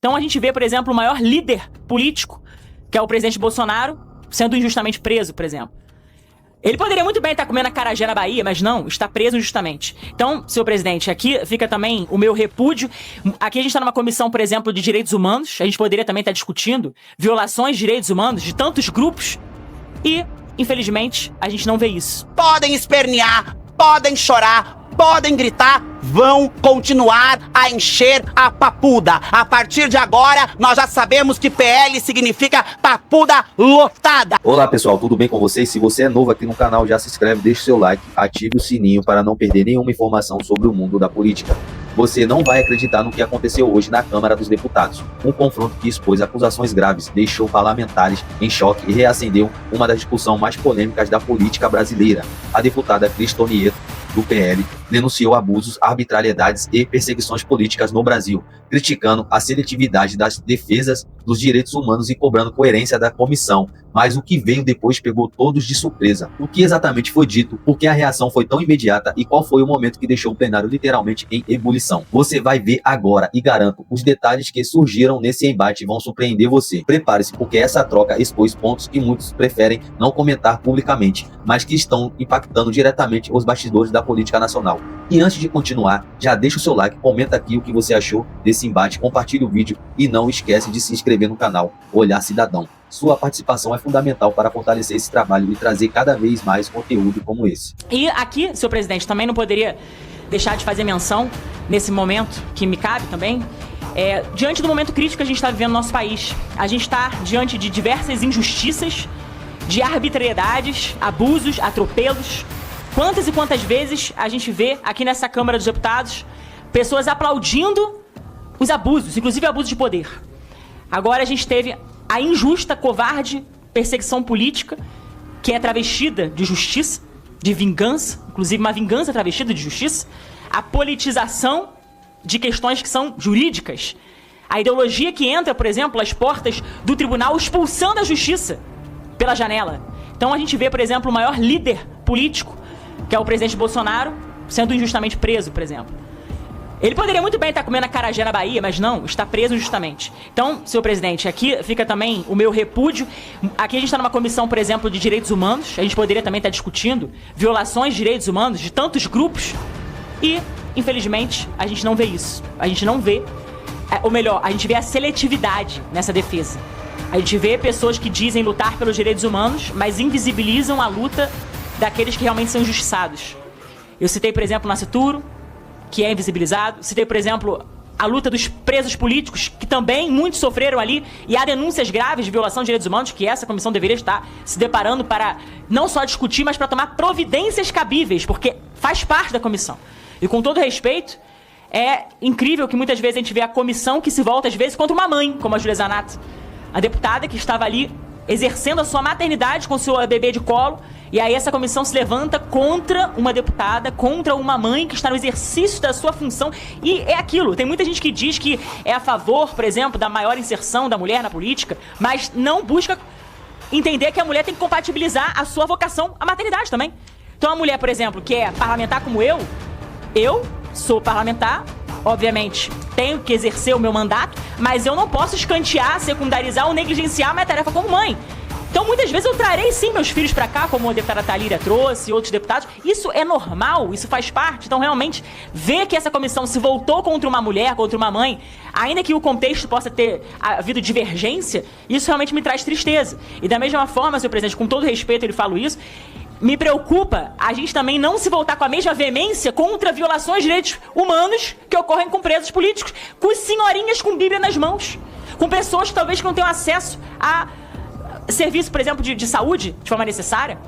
Então a gente vê, por exemplo, o maior líder político, que é o presidente Bolsonaro, sendo injustamente preso, por exemplo. Ele poderia muito bem estar comendo acarajé na Bahia, mas não, está preso injustamente. Então, senhor presidente, aqui fica também o meu repúdio. Aqui a gente está numa comissão, por exemplo, de direitos humanos. A gente poderia também estar discutindo violações de direitos humanos de tantos grupos. E, infelizmente, a gente não vê isso. Podem espernear, podem chorar, podem gritar, vão continuar a encher a papuda. A partir de agora, nós já sabemos que PL significa papuda lotada. Olá pessoal, tudo bem com vocês? Se você é novo aqui no canal, já se inscreve, deixa o seu like, ative o sininho para não perder nenhuma informação sobre o mundo da política. Você não vai acreditar no que aconteceu hoje na Câmara dos Deputados. Um confronto que expôs acusações graves, deixou parlamentares em choque e reacendeu uma das discussões mais polêmicas da política brasileira. A deputada Cris Tonieto, do PL, denunciou abusos, arbitrariedades e perseguições políticas no Brasil, criticando a seletividade das defesas dos direitos humanos e cobrando coerência da comissão. Mas o que veio depois pegou todos de surpresa. O que exatamente foi dito, por que a reação foi tão imediata e qual foi o momento que deixou o plenário literalmente em ebulição. Você vai ver agora e garanto, os detalhes que surgiram nesse embate vão surpreender você. Prepare-se, porque essa troca expôs pontos que muitos preferem não comentar publicamente, mas que estão impactando diretamente os bastidores da política nacional. E antes de continuar, já deixa o seu like, comenta aqui o que você achou desse embate, compartilhe o vídeo e não esquece de se inscrever no canal Olhar Cidadão. Sua participação é fundamental para fortalecer esse trabalho e trazer cada vez mais conteúdo como esse. E aqui, senhor presidente, também não poderia deixar de fazer menção, nesse momento que me cabe também, diante do momento crítico que a gente está vivendo no nosso país. A gente está diante de diversas injustiças, de arbitrariedades, abusos, atropelos. Quantas e quantas vezes a gente vê aqui nessa Câmara dos Deputados pessoas aplaudindo os abusos, inclusive abusos de poder. Agora a gente teve a injusta, covarde perseguição política, que é travestida de justiça, de vingança, inclusive uma vingança travestida de justiça, a politização de questões que são jurídicas, a ideologia que entra, por exemplo, às portas do tribunal expulsando a justiça pela janela. Então a gente vê, por exemplo, o maior líder político, que é o presidente Bolsonaro, sendo injustamente preso, por exemplo. Ele poderia muito bem estar comendo acarajé na Bahia, mas não, está preso injustamente. Então, senhor presidente, aqui fica também o meu repúdio. Aqui a gente está numa comissão, por exemplo, de direitos humanos. A gente poderia também estar discutindo violações de direitos humanos de tantos grupos. E, infelizmente, a gente não vê isso. A gente não vê, ou melhor, a gente vê a seletividade nessa defesa. A gente vê pessoas que dizem lutar pelos direitos humanos, mas invisibilizam a luta daqueles que realmente são injustiçados. Eu citei, por exemplo, o Nascituro, que é invisibilizado. Citei, por exemplo, a luta dos presos políticos, que também muitos sofreram ali, e há denúncias graves de violação de direitos humanos, que essa comissão deveria estar se deparando para não só discutir, mas para tomar providências cabíveis, porque faz parte da comissão. E com todo respeito, é incrível que muitas vezes a gente vê a comissão que se volta às vezes contra uma mãe, como a Júlia Zanato, a deputada que estava ali exercendo a sua maternidade com o seu bebê de colo. E aí essa comissão se levanta contra uma deputada, contra uma mãe que está no exercício da sua função. E é aquilo, tem muita gente que diz que é a favor, por exemplo, da maior inserção da mulher na política, mas não busca entender que a mulher tem que compatibilizar a sua vocação à maternidade também. Então a mulher, por exemplo, que é parlamentar como eu sou parlamentar, obviamente tenho que exercer o meu mandato, mas eu não posso escantear, secundarizar ou negligenciar a minha tarefa como mãe. Então, muitas vezes eu trarei sim meus filhos pra cá, como a deputada Thalíria trouxe e outros deputados. Isso é normal, isso faz parte. Então, realmente, ver que essa comissão se voltou contra uma mulher, contra uma mãe, ainda que o contexto possa ter havido divergência, isso realmente me traz tristeza. E da mesma forma, senhor presidente, com todo respeito ele fala isso, me preocupa a gente também não se voltar com a mesma veemência contra violações de direitos humanos que ocorrem com presos políticos, com senhorinhas com Bíblia nas mãos, com pessoas que talvez não tenham acesso a serviço, por exemplo, de saúde de forma necessária.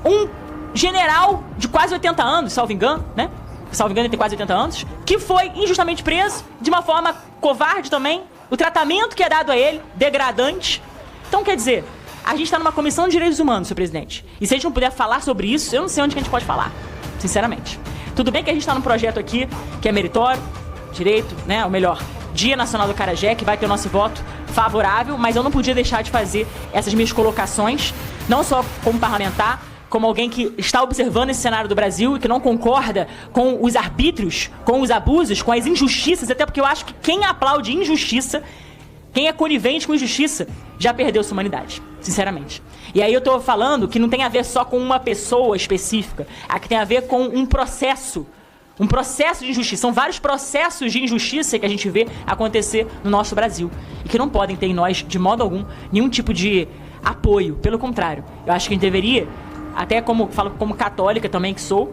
Um general de quase 80 anos, salvo engano, né? Salvo engano, ele tem quase 80 anos, que foi injustamente preso, de uma forma covarde também. O tratamento que é dado a ele, degradante. Então, quer dizer, a gente está numa comissão de direitos humanos, senhor presidente. E se a gente não puder falar sobre isso, eu não sei onde que a gente pode falar, sinceramente. Tudo bem que a gente está num projeto aqui que é meritório, direito, né? Ou melhor, Dia Nacional do Acarajé, que vai ter o nosso voto favorável, mas eu não podia deixar de fazer essas minhas colocações, não só como parlamentar, como alguém que está observando esse cenário do Brasil e que não concorda com os arbítrios, com os abusos, com as injustiças, até porque eu acho que quem aplaude injustiça, quem é conivente com injustiça, já perdeu sua humanidade, sinceramente. E aí eu tô falando que não tem a ver só com uma pessoa específica, aqui tem a ver com um processo de injustiça. São vários processos de injustiça que a gente vê acontecer no nosso Brasil e que não podem ter em nós, de modo algum, nenhum tipo de apoio. Pelo contrário, eu acho que a gente deveria, até falo como católica também que sou,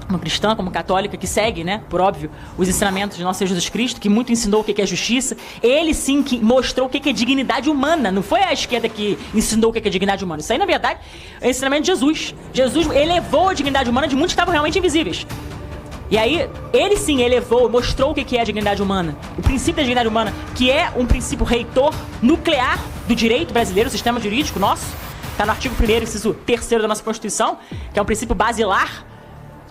como cristã, como católica que segue, né, por óbvio, os ensinamentos de nosso Senhor Jesus Cristo, que muito ensinou o que é justiça. Ele sim que mostrou o que é dignidade humana. Não foi a esquerda que ensinou o que é dignidade humana. Isso aí, na verdade, é o ensinamento de Jesus. Jesus elevou a dignidade humana de muitos que estavam realmente invisíveis. E aí, ele sim elevou, mostrou o que é a dignidade humana. O princípio da dignidade humana, que é um princípio reitor nuclear do direito brasileiro, o sistema jurídico nosso. Está no artigo 1º, inciso 3º da nossa Constituição, que é um princípio basilar.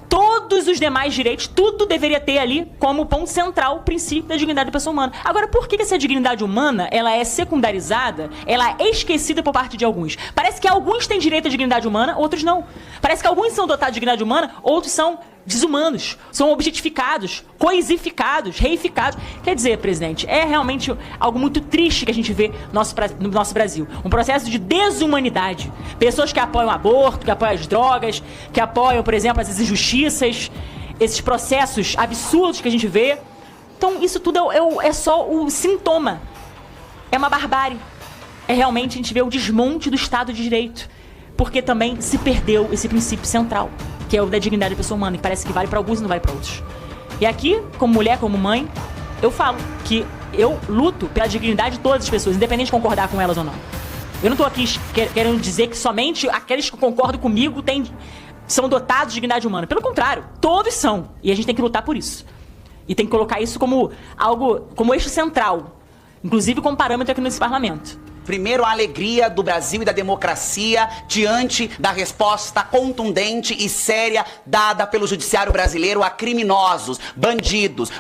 Todos os demais direitos, tudo deveria ter ali como ponto central o princípio da dignidade da pessoa humana. Agora, por que essa dignidade humana, ela é secundarizada, ela é esquecida por parte de alguns? Parece que alguns têm direito à dignidade humana, outros não. Parece que alguns são dotados de dignidade humana, outros são desumanos, são objetificados, coisificados, reificados. Quer dizer, presidente, é realmente algo muito triste que a gente vê no nosso Brasil. Um processo de desumanidade. Pessoas que apoiam o aborto, que apoiam as drogas, que apoiam, por exemplo, as injustiças, esses processos absurdos que a gente vê. Então, isso tudo é só o sintoma. É uma barbárie. É realmente a gente vê o desmonte do Estado de Direito. Porque também se perdeu esse princípio central, que é o da dignidade da pessoa humana, que parece que vale para alguns e não vale para outros. E aqui, como mulher, como mãe, eu falo que eu luto pela dignidade de todas as pessoas, independente de concordar com elas ou não. Eu não tô aqui querendo dizer que somente aqueles que concordam comigo são dotados de dignidade humana. Pelo contrário, todos são. E a gente tem que lutar por isso. E tem que colocar isso como eixo central, inclusive como parâmetro aqui nesse parlamento. Primeiro, a alegria do Brasil e da democracia diante da resposta contundente e séria dada pelo judiciário brasileiro a criminosos, bandidos,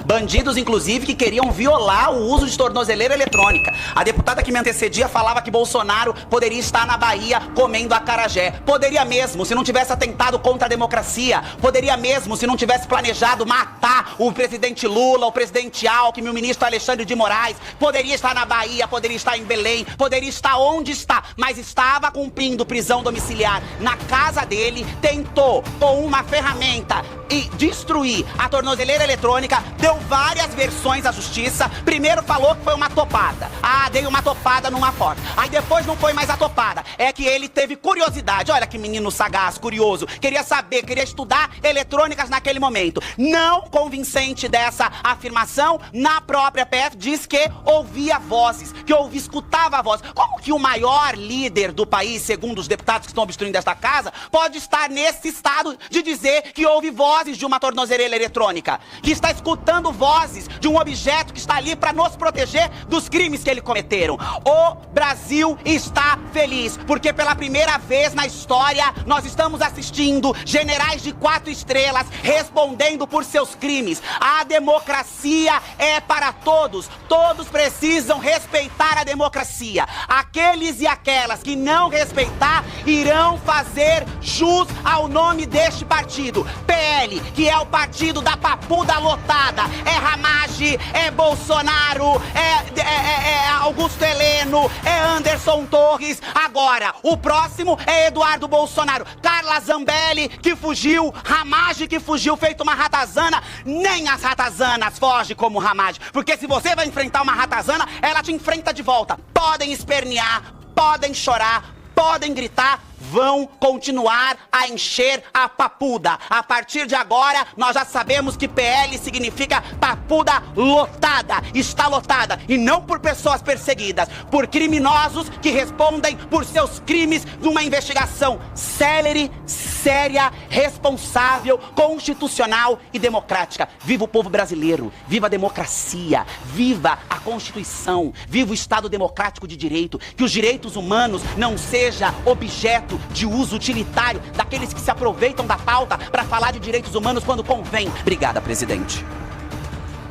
inclusive, que queriam violar o uso de tornozeleira eletrônica. A deputada que me antecedia falava que Bolsonaro poderia estar na Bahia comendo acarajé. Poderia mesmo, se não tivesse atentado contra a democracia. Poderia mesmo, se não tivesse planejado matar o presidente Lula, o presidente Alckmin, o ministro Alexandre de Moraes. Poderia estar na Bahia, poderia estar em Belém, poderia estar onde está, mas estava cumprindo prisão domiciliar na casa dele, tentou com uma ferramenta e destruir a tornozeleira eletrônica, deu várias versões à justiça. Primeiro falou que foi uma topada. Dei uma topada numa porta. Aí depois não foi mais a topada. É que ele teve curiosidade. Olha que menino sagaz, curioso. Queria saber, queria estudar eletrônicas naquele momento. Não convincente dessa afirmação, na própria PF diz que ouvia vozes, que escutava vozes. Como que o maior líder do país, segundo os deputados que estão obstruindo esta casa, pode estar nesse estado de dizer que ouve vozes de uma tornozeleira eletrônica, que está escutando vozes de um objeto que está ali para nos proteger dos crimes que ele cometeram? O Brasil está feliz, porque pela primeira vez na história nós estamos assistindo generais de 4 estrelas respondendo por seus crimes. A democracia é para todos. Todos precisam respeitar a democracia. Aqueles e aquelas que não respeitar irão fazer jus ao nome deste partido. PL, que é o partido da papuda lotada. É Ramagem, é Bolsonaro, é Augusto Heleno, é Anderson Torres. Agora, o próximo é Eduardo Bolsonaro. Carla Zambelli, que fugiu. Ramagem, que fugiu feito uma ratazana. Nem as ratazanas fogem como Ramagem. Porque se você vai enfrentar uma ratazana, ela te enfrenta de volta. Podem espernear, podem chorar, podem gritar, vão continuar a encher a papuda. A partir de agora, nós já sabemos que PL significa papuda lotada. Está lotada, e não por pessoas perseguidas, por criminosos que respondem por seus crimes numa investigação célere, séria, responsável, constitucional e democrática. Viva o povo brasileiro, viva a democracia, viva a Constituição, viva o Estado democrático de direito, que os direitos humanos não seja objeto de uso utilitário daqueles que se aproveitam da pauta para falar de direitos humanos quando convém. Obrigada, presidente.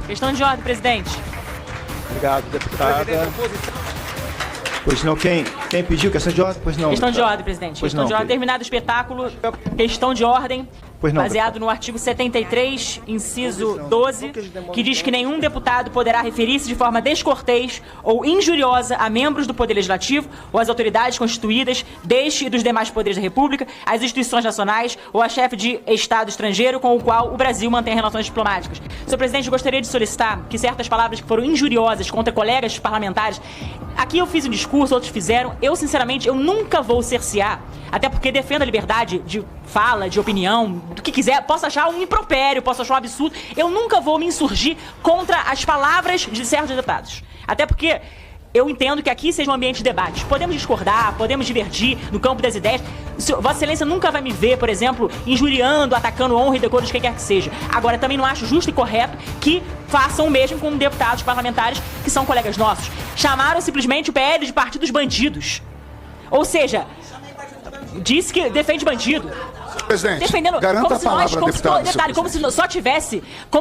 Questão de ordem, presidente. Obrigado, deputada. Pois não, quem pediu questão de ordem? Pois não. Questão de ordem, presidente. Pois Questão não, de ordem. Pedro. Terminado o espetáculo, questão de ordem. Pois não, Baseado no artigo 73, inciso 12, que diz que nenhum deputado poderá referir-se de forma descortês ou injuriosa a membros do Poder Legislativo ou às autoridades constituídas deste e dos demais poderes da República, às instituições nacionais ou a chefe de Estado estrangeiro com o qual o Brasil mantém relações diplomáticas. Senhor presidente, eu gostaria de solicitar que certas palavras que foram injuriosas contra colegas parlamentares, aqui eu fiz um discurso, outros fizeram, eu sinceramente, eu nunca vou cercear, até porque defendo a liberdade de fala, de opinião, do que quiser, posso achar um impropério, posso achar um absurdo, eu nunca vou me insurgir contra as palavras de certos deputados. Até porque eu entendo que aqui seja um ambiente de debate. Podemos discordar, podemos divergir no campo das ideias. Vossa Excelência nunca vai me ver, por exemplo, injuriando, atacando honra e decoro de quem quer que seja. Agora, também não acho justo e correto que façam o mesmo com deputados parlamentares que são colegas nossos. Chamaram simplesmente o PL de partidos bandidos. Ou seja, disse que defende bandido. Presidente, defendendo, garanta como a se palavra, nós, como deputado, se, detalhe, como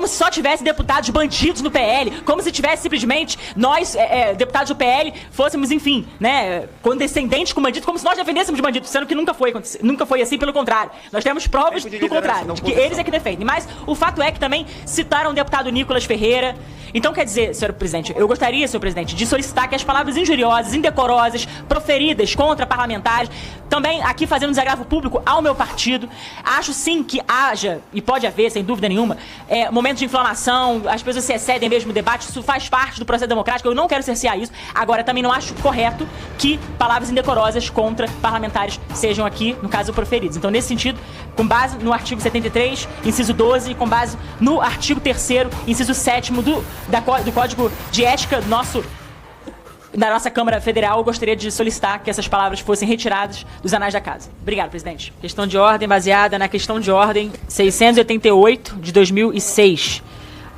se só tivesse deputados bandidos no PL, como se tivesse simplesmente nós, deputados do PL, fôssemos, enfim, né, condescendentes com bandidos, como se nós defendêssemos bandidos, sendo que nunca foi assim, pelo contrário. Nós temos provas do contrário, de que eles é que defendem. Mas o fato é que também citaram o deputado Nicolas Ferreira. Então, quer dizer, senhor presidente, eu gostaria, senhor presidente, de solicitar que as palavras injuriosas, indecorosas, proferidas contra parlamentares, também aqui fazendo desagravo público ao meu partido, acho sim que haja, e pode haver, sem dúvida nenhuma, momentos de inflamação, as pessoas se excedem mesmo no debate, isso faz parte do processo democrático, eu não quero cercear isso. Agora, também não acho correto que palavras indecorosas contra parlamentares sejam aqui, no caso, proferidas. Então, nesse sentido, com base no artigo 73, inciso 12, e com base no artigo 3º, inciso 7º do Código de Ética da nossa Câmara Federal, eu gostaria de solicitar que essas palavras fossem retiradas dos anais da casa. Obrigado, presidente. Questão de ordem baseada na questão de ordem 688 de 2006.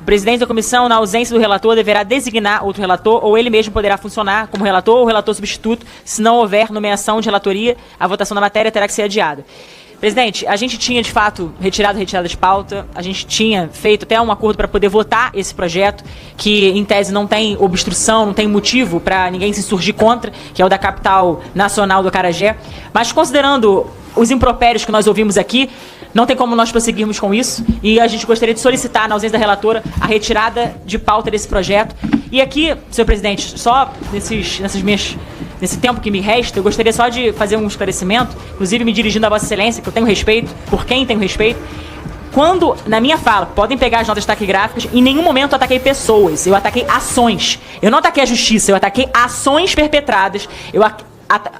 O presidente da comissão, na ausência do relator, deverá designar outro relator ou ele mesmo poderá funcionar como relator ou relator substituto. Se não houver nomeação de relatoria, a votação da matéria terá que ser adiada. Presidente, a gente tinha, de fato, retirada de pauta, a gente tinha feito até um acordo para poder votar esse projeto, que, em tese, não tem obstrução, não tem motivo para ninguém se insurgir contra, que é o da capital nacional do Acarajé. Mas, considerando os impropérios que nós ouvimos aqui, não tem como nós prosseguirmos com isso, e a gente gostaria de solicitar, na ausência da relatora, a retirada de pauta desse projeto. E aqui, senhor presidente, só nesse tempo que me resta, eu gostaria só de fazer um esclarecimento, inclusive me dirigindo a Vossa Excelência, que eu tenho respeito, por quem tenho respeito. Quando, na minha fala, podem pegar as notas taquigráficas, em nenhum momento eu ataquei pessoas, eu ataquei ações. Eu não ataquei a justiça, eu ataquei ações perpetradas,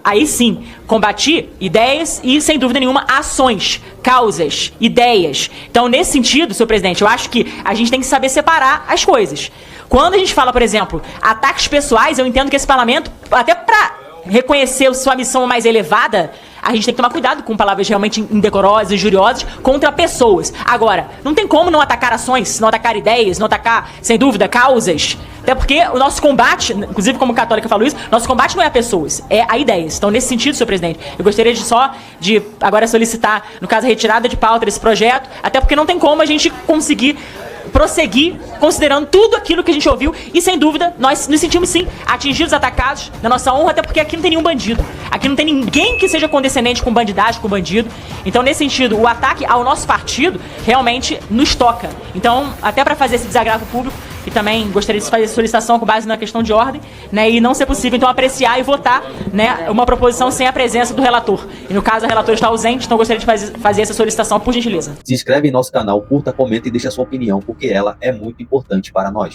aí sim, combati ideias e, sem dúvida nenhuma, ações, causas, ideias. Então, nesse sentido, senhor presidente, eu acho que a gente tem que saber separar as coisas. Quando a gente fala, por exemplo, ataques pessoais, eu entendo que esse parlamento, até para reconhecer sua missão mais elevada, a gente tem que tomar cuidado com palavras realmente indecorosas, injuriosas contra pessoas. Agora, não tem como não atacar ações, não atacar ideias, não atacar, sem dúvida, causas. Até porque o nosso combate, inclusive como católica eu falo isso, nosso combate não é a pessoas, é a ideias. Então, nesse sentido, senhor presidente, eu gostaria de agora solicitar, no caso, a retirada de pauta desse projeto, até porque não tem como a gente conseguir prosseguir considerando tudo aquilo que a gente ouviu e, sem dúvida, nós nos sentimos, sim, atingidos, atacados na nossa honra, até porque aqui não tem nenhum bandido. Aqui não tem ninguém que seja condescendente com bandidagem, com bandido. Então, nesse sentido, o ataque ao nosso partido realmente nos toca. Então, até para fazer esse desagravo público, e também gostaria de fazer solicitação com base na questão de ordem, né, e não ser possível, então, apreciar e votar, né, uma proposição sem a presença do relator. E, no caso, a relatora está ausente, então gostaria de fazer essa solicitação, por gentileza. Se inscreve em nosso canal, curta, comenta e deixa a sua opinião, porque ela é muito importante para nós.